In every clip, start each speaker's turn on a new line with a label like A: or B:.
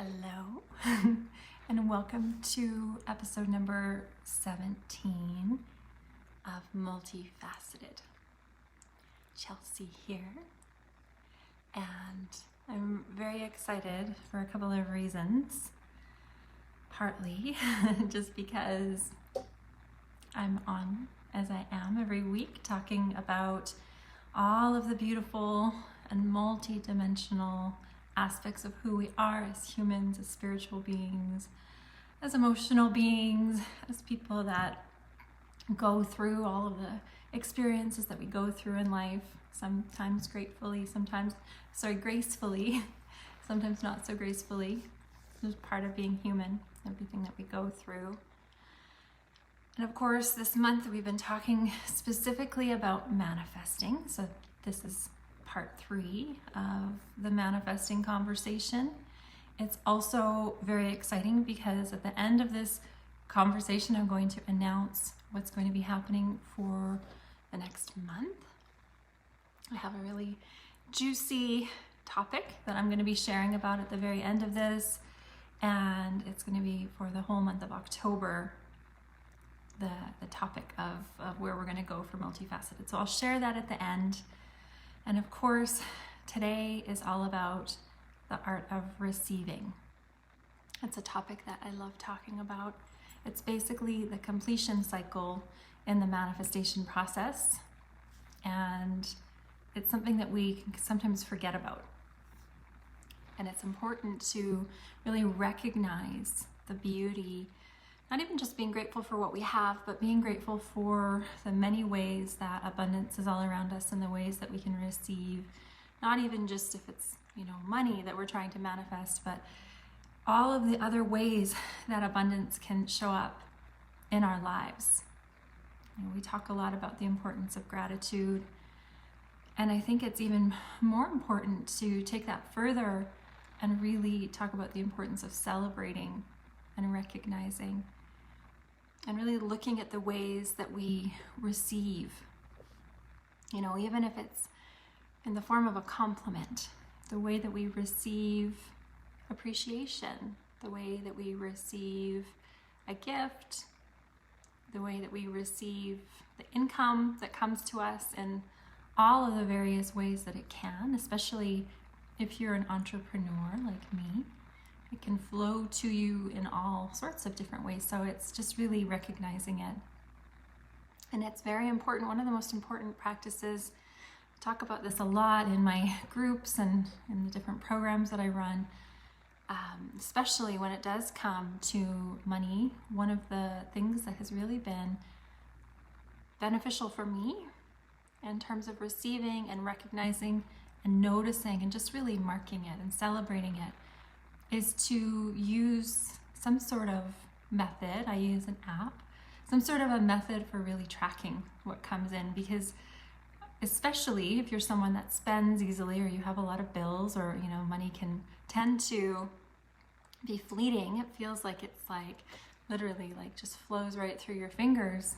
A: Hello, and welcome to episode number 17 of Multifaceted. Chelsea here, and I'm very excited for a couple of reasons. Partly just because I'm on, as I am every week, talking about all of the beautiful and multi-dimensional aspects of who we are as humans, as spiritual beings, as emotional beings, as people that go through all of the experiences that we go through in life, sometimes gracefully, sometimes not so gracefully. It's part of being human, everything that we go through. And of course, this month we've been talking specifically about manifesting. So this is part 3 of the manifesting conversation. It's also very exciting because at the end of this conversation, I'm going to announce what's going to be happening for the next month. I have a really juicy topic that I'm going to be sharing about at the very end of this, and it's going to be for the whole month of October, the topic of where we're going to go for Multifaceted. So I'll share that at the end. And of course, today is all about the art of receiving. It's a topic that I love talking about. It's basically the completion cycle in the manifestation process. And it's something that we sometimes forget about. And it's important to really recognize the beauty, not even just being grateful for what we have, but being grateful for the many ways that abundance is all around us and the ways that we can receive, not even just if it's, money that we're trying to manifest, but all of the other ways that abundance can show up in our lives. We talk a lot about the importance of gratitude, and I think it's even more important to take that further and really talk about the importance of celebrating and recognizing and really looking at the ways that we receive, even if it's in the form of a compliment, the way that we receive appreciation, the way that we receive a gift, the way that we receive the income that comes to us in all of the various ways that it can, especially if you're an entrepreneur like me. It can flow to you in all sorts of different ways. So it's just really recognizing it. And it's very important. One of the most important practices, I talk about this a lot in my groups and in the different programs that I run, especially when it does come to money. One of the things that has really been beneficial for me in terms of receiving and recognizing and noticing and just really marking it and celebrating it is to use some sort of method. I use an app, some sort of a method for really tracking what comes in, because especially if you're someone that spends easily or you have a lot of bills or, money can tend to be fleeting. It feels like it's literally just flows right through your fingers,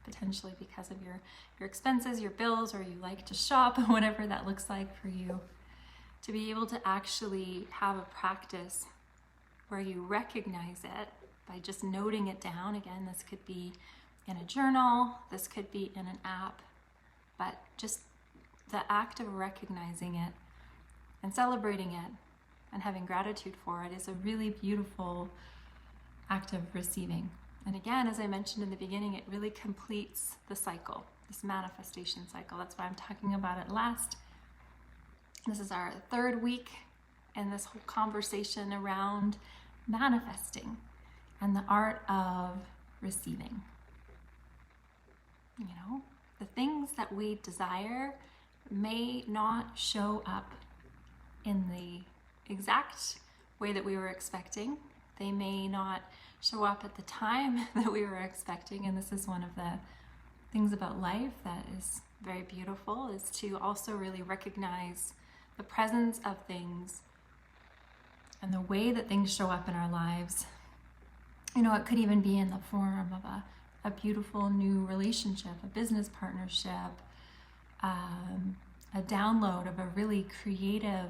A: potentially because of your expenses, your bills, or you like to shop, whatever that looks like for you. To be able to actually have a practice where you recognize it by just noting it down. Again, this could be in a journal, this could be in an app, but just the act of recognizing it and celebrating it and having gratitude for it is a really beautiful act of receiving. And again, as I mentioned in the beginning, it really completes the cycle, this manifestation cycle. That's why I'm talking about it last. This is our 3rd week in this whole conversation around manifesting and the art of receiving. The things that we desire may not show up in the exact way that we were expecting. They may not show up at the time that we were expecting. And this is one of the things about life that is very beautiful, is to also really recognize the presence of things and the way that things show up in our lives. It could even be in the form of a beautiful new relationship, a business partnership, a download of a really creative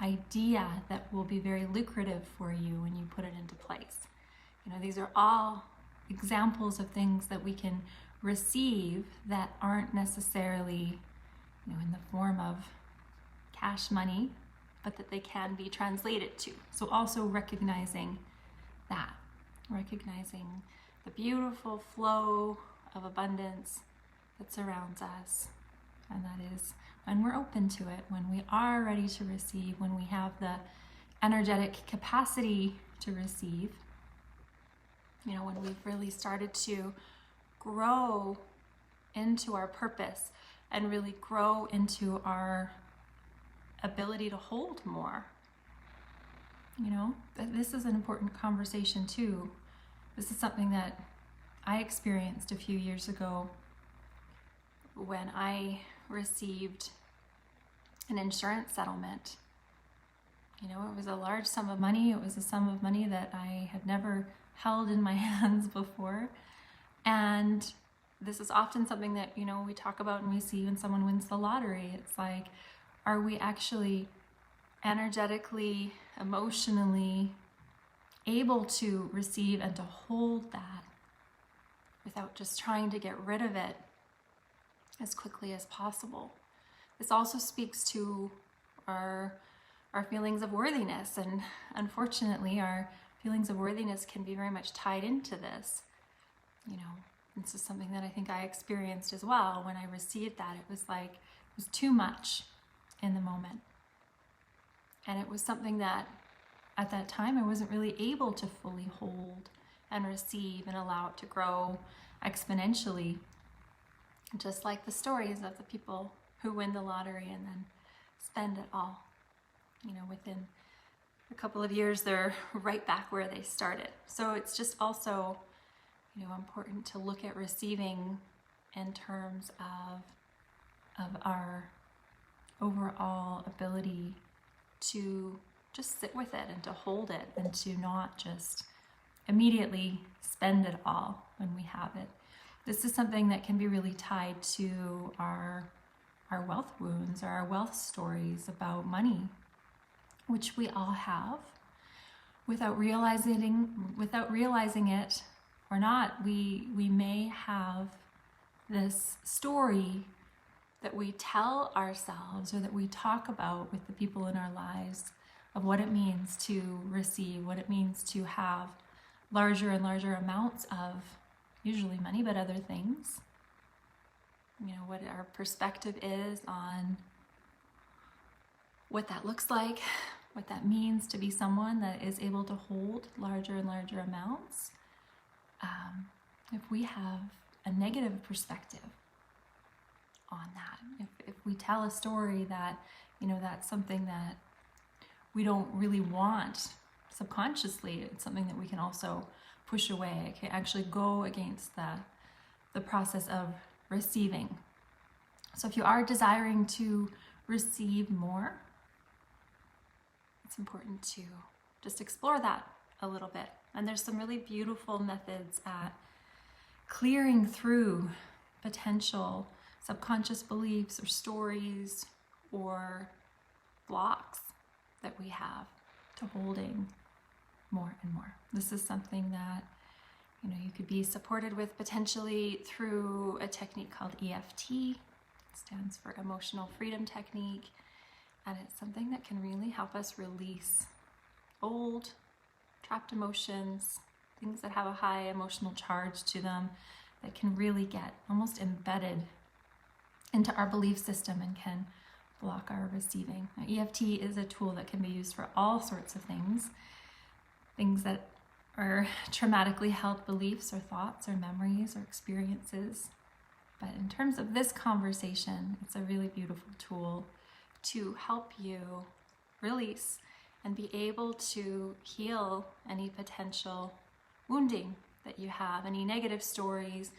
A: idea that will be very lucrative for you when you put it into place. You know, these are all examples of things that we can receive that aren't necessarily, you know, in the form of cash money, but that they can be translated to. So also recognizing that, recognizing the beautiful flow of abundance that surrounds us. And that is when we're open to it, when we are ready to receive, when we have the energetic capacity to receive. You know, when we've really started to grow into our purpose and really grow into our ability to hold more. You know, this is an important conversation too. This is something that I experienced a few years ago when I received an insurance settlement. You know, it was a large sum of money. It was a sum of money that I had never held in my hands before. And this is often something that, you know, we talk about and we see when someone wins the lottery. It's like, are we actually energetically, emotionally able to receive and to hold that without just trying to get rid of it as quickly as possible? This also speaks to our feelings of worthiness, and unfortunately our feelings of worthiness can be very much tied into this. You know, this is something that I think I experienced as well. When I received that, it was like, it was too much in the moment. And it was something that at that time I wasn't really able to fully hold and receive and allow it to grow exponentially. Just like the stories of the people who win the lottery and then spend it all. You know, within a couple of years, they're right back where they started. So it's just also, you know, important to look at receiving in terms of our overall ability to just sit with it and to hold it and to not just immediately spend it all when we have it. This is something that can be really tied to our wealth wounds, or our wealth stories about money, which we all have. Without realizing it or not, we may have this story that we tell ourselves or that we talk about with the people in our lives of what it means to receive, what it means to have larger and larger amounts of usually money, but other things. You know, what our perspective is on what that looks like, what that means to be someone that is able to hold larger and larger amounts. If we have a negative perspective on that, if we tell a story that, you know, that's something that we don't really want subconsciously, it's something that we can also push away. It can actually go against the process of receiving. So if you are desiring to receive more, it's important to just explore that a little bit. And there's some really beautiful methods at clearing through potential subconscious beliefs or stories or blocks that we have to holding more and more. This is something that, you know, you could be supported with potentially through a technique called EFT. It stands for Emotional Freedom Technique. And it's something that can really help us release old, trapped emotions, things that have a high emotional charge to them, that can really get almost embedded into our belief system and can block our receiving. Now, EFT is a tool that can be used for all sorts of things that are traumatically held beliefs or thoughts or memories or experiences. But in terms of this conversation, it's a really beautiful tool to help you release and be able to heal any potential wounding that you have, any negative stories,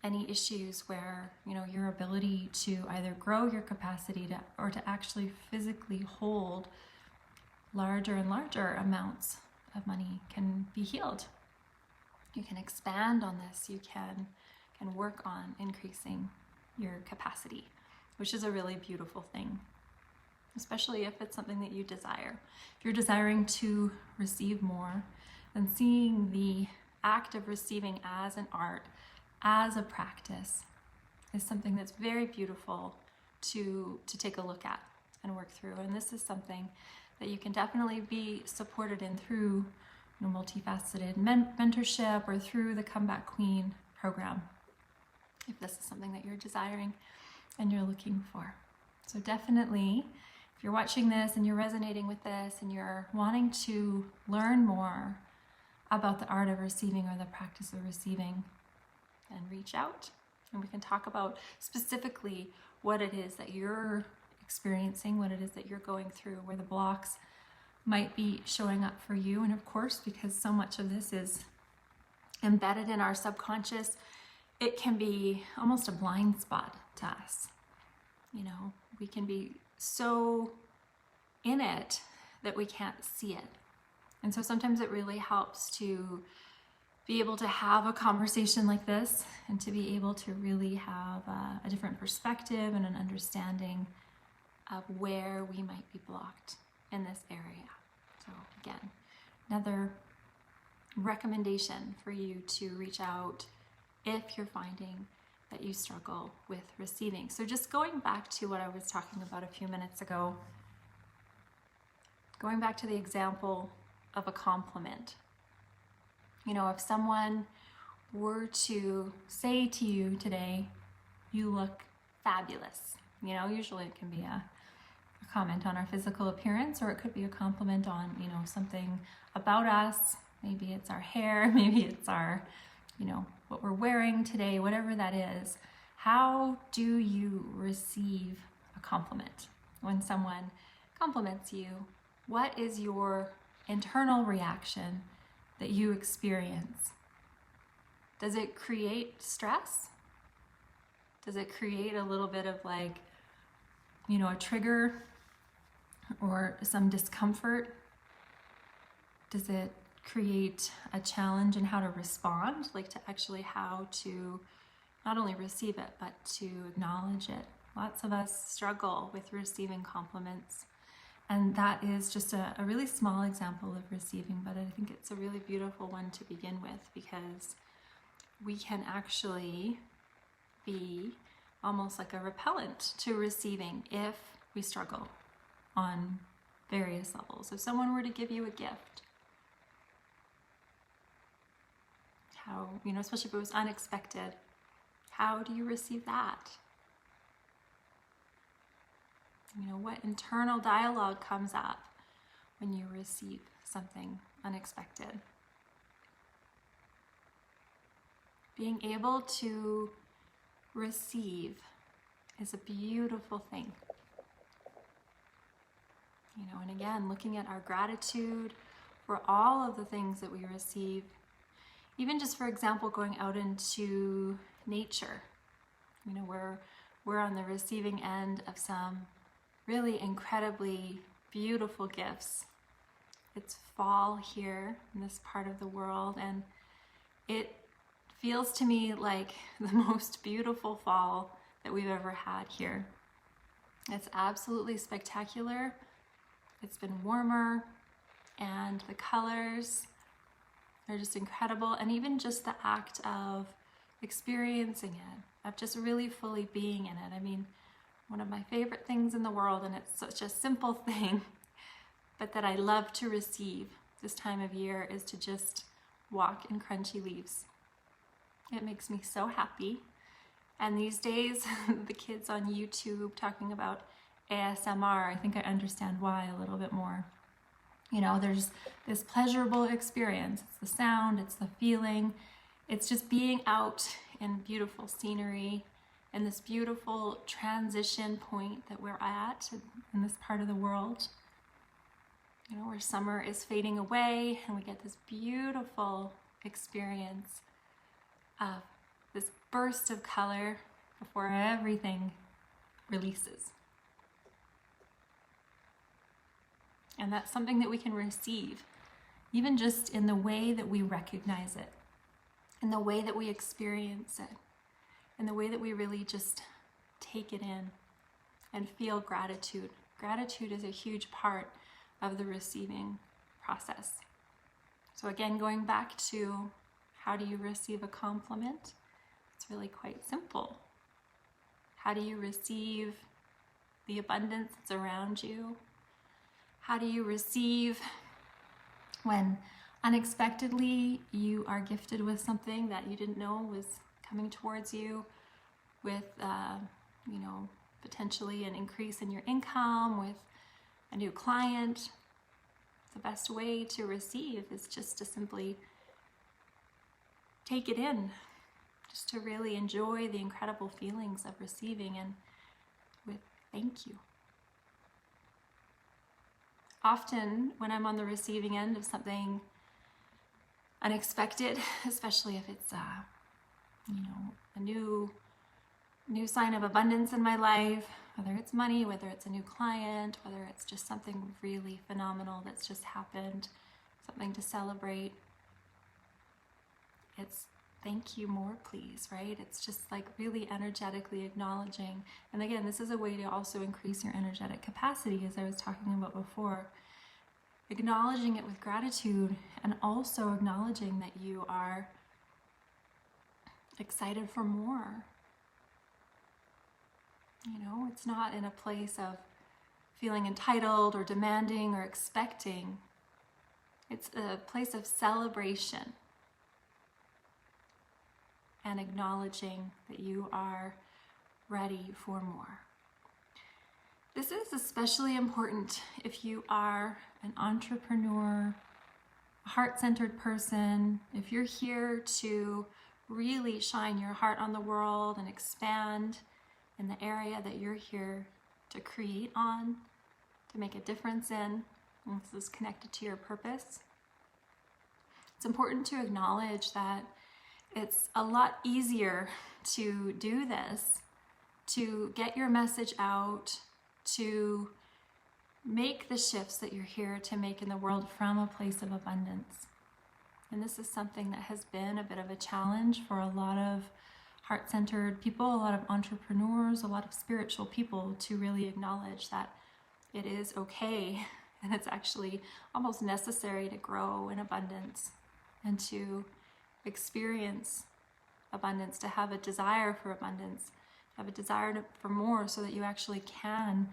A: any issues where, you know, your ability to either grow your capacity or to actually physically hold larger and larger amounts of money can be healed. You can expand on this. You can work on increasing your capacity, which is a really beautiful thing. especially if it's something that you desire. If you're desiring to receive more, then seeing the act of receiving as an art, as a practice, is something that's very beautiful to take a look at and work through. And this is something that you can definitely be supported in through multifaceted mentorship or through the Comeback Queen program, if this is something that you're desiring and you're looking for. So definitely, if you're watching this and you're resonating with this and you're wanting to learn more about the art of receiving or the practice of receiving, then reach out and we can talk about specifically what it is that you're experiencing, what it is that you're going through, where the blocks might be showing up for you. And of course, because so much of this is embedded in our subconscious, it can be almost a blind spot to us. We can be so in it that we can't see it. And so sometimes it really helps to be able to have a conversation like this and to be able to really have a different perspective and an understanding of where we might be blocked in this area. So again, another recommendation for you to reach out if you're finding that you struggle with receiving. So just going back to what I was talking about a few minutes ago, going back to the example of a compliment. If someone were to say to you today, you look fabulous, usually it can be a comment on our physical appearance, or it could be a compliment on, something about us. Maybe it's our hair, maybe it's our, what we're wearing today, whatever that is. How do you receive a compliment? When someone compliments you, what is your internal reaction that you experience? Does it create stress? Does it create a little bit of a trigger or some discomfort? Does it create a challenge in how to respond, to actually how to not only receive it, but to acknowledge it? Lots of us struggle with receiving compliments. And that is just a really small example of receiving, but I think it's a really beautiful one to begin with, because we can actually be almost like a repellent to receiving if we struggle on various levels. If someone were to give you a gift, how, especially if it was unexpected, how do you receive that? What internal dialogue comes up when you receive something unexpected? Being able to receive is a beautiful thing. And again, looking at our gratitude for all of the things that we receive, even just, for example, going out into nature, we're on the receiving end of some really incredibly beautiful gifts. It's fall here in this part of the world, and it feels to me like the most beautiful fall that we've ever had here. It's absolutely spectacular. It's been warmer, and the colors are just incredible. And even just the act of experiencing it, of just really fully being in it. One of my favorite things in the world, and it's such a simple thing, but that I love to receive this time of year, is to just walk in crunchy leaves. It makes me so happy. And these days, the kids on YouTube talking about ASMR, I think I understand why a little bit more. There's this pleasurable experience. It's the sound, it's the feeling, it's just being out in beautiful scenery, and this beautiful transition point that we're at in this part of the world, where summer is fading away and we get this beautiful experience of this burst of color before everything releases. And that's something that we can receive, even just in the way that we recognize it, in the way that we experience it, in the way that we really just take it in and feel gratitude gratitude is a huge part of the receiving process. So again, going back to how do you receive a compliment? It's really quite simple. How do you receive the abundance that's around you? How do you receive when unexpectedly you are gifted with something that you didn't know was coming towards you, with potentially an increase in your income, with a new client? The best way to receive is just to simply take it in, just to really enjoy the incredible feelings of receiving, and with thank you. Often when I'm on the receiving end of something unexpected, especially if it's a new sign of abundance in my life, whether it's money, whether it's a new client, whether it's just something really phenomenal that's just happened, something to celebrate, it's thank you more please, right? It's just like really energetically acknowledging. And again, this is a way to also increase your energetic capacity, as I was talking about before. Acknowledging it with gratitude, and also acknowledging that you are excited for more. It's not in a place of feeling entitled or demanding or expecting. It's a place of celebration and acknowledging that you are ready for more. This is especially important if you are an entrepreneur, a heart-centered person, if you're here to really shine your heart on the world and expand in the area that you're here to create on, to make a difference in, and this is connected to your purpose. It's important to acknowledge that it's a lot easier to do this, to get your message out, to make the shifts that you're here to make in the world from a place of abundance. And this is something that has been a bit of a challenge for a lot of heart-centered people, a lot of entrepreneurs, a lot of spiritual people, to really acknowledge that it is okay and it's actually almost necessary to grow in abundance and to experience abundance, to have a desire for abundance, to have a desire for more, so that you actually can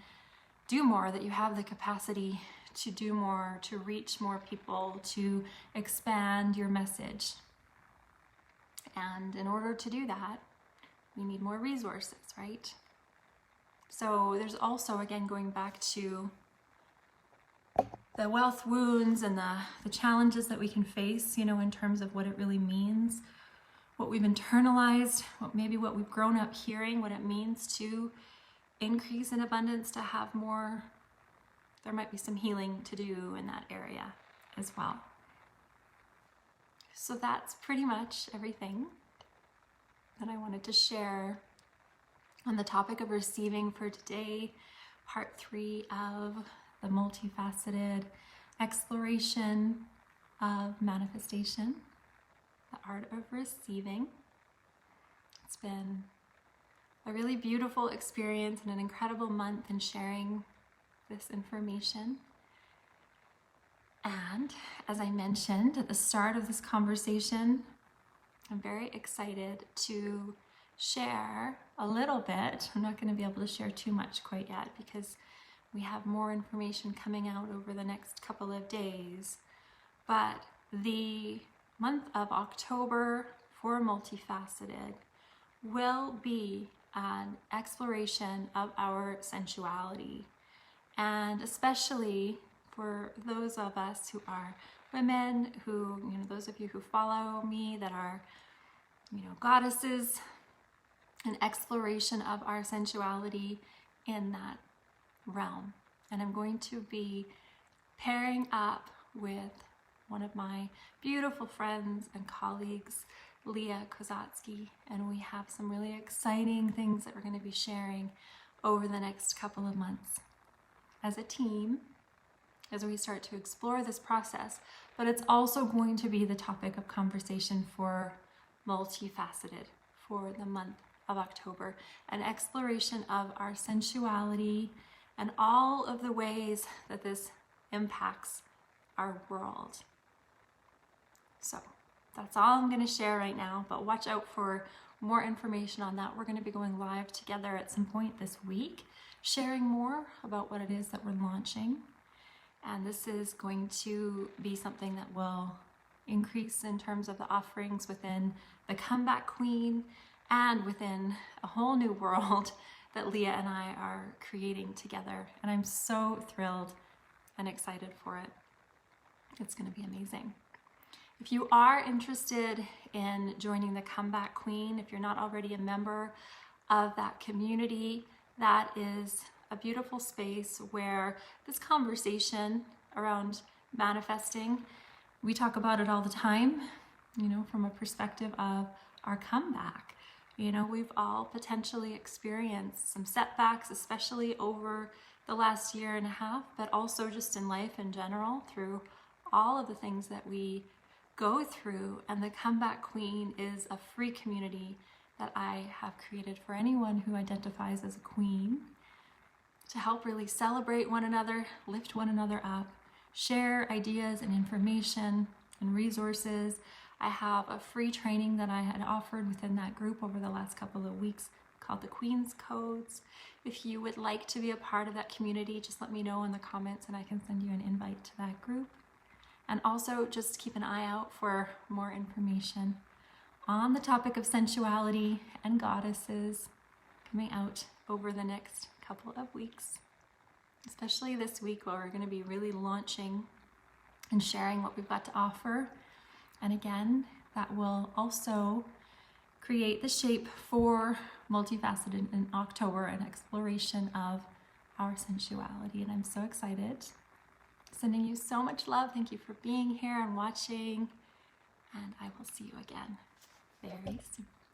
A: do more, that you have the capacity to do more, to reach more people, to expand your message. And in order to do that, we need more resources, right? So there's also, again, going back to the wealth wounds and the challenges that we can face, in terms of what it really means, what we've internalized, what we've grown up hearing, what it means to increase in abundance, to have more. There might be some healing to do in that area as well. So that's pretty much everything that I wanted to share on the topic of receiving for today, part 3 of the multifaceted exploration of manifestation, the art of receiving. It's been a really beautiful experience and an incredible month in sharing this information. And as I mentioned at the start of this conversation, I'm very excited to share a little bit. I'm not going to be able to share too much quite yet, because we have more information coming out over the next couple of days. But the month of October for Multifaceted will be an exploration of our sensuality, and especially for those of us who are women, who, those of you who follow me that are, goddesses, an exploration of our sensuality in that realm. And I'm going to be pairing up with one of my beautiful friends and colleagues, Leah Kozatsky, and we have some really exciting things that we're going to be sharing over the next couple of months as a team, as we start to explore this process. But it's also going to be the topic of conversation for Multifaceted for the month of October, an exploration of our sensuality and all of the ways that this impacts our world. So that's all I'm going to share right now, but watch out for more information on that. We're going to be going live together at some point this week, sharing more about what it is that we're launching. And this is going to be something that will increase in terms of the offerings within the Comeback Queen and within a whole new world that Leah and I are creating together. And I'm so thrilled and excited for it. It's going to be amazing. If you are interested in joining the Comeback Queen, if you're not already a member of that community, that is a beautiful space where this conversation around manifesting, we talk about it all the time, you know, from a perspective of our comeback. You know, we've all potentially experienced some setbacks, especially over the last year and a half, but also just in life in general, through all of the things that we go through. And the Comeback Queen is a free community that I have created for anyone who identifies as a queen, to help really celebrate one another, lift one another up, share ideas and information and resources. I have a free training that I had offered within that group over the last couple of weeks called the Queen's Codes. If you would like to be a part of that community, just let me know in the comments and I can send you an invite to that group. And also just keep an eye out for more information on the topic of sensuality and goddesses coming out over the next couple of weeks, especially this week where we're going to be really launching and sharing what we've got to offer. And again, that will also create the shape for Multifaceted in October, an exploration of our sensuality. And I'm so excited. Sending you so much love. Thank you for being here and watching. And I will see you again very soon.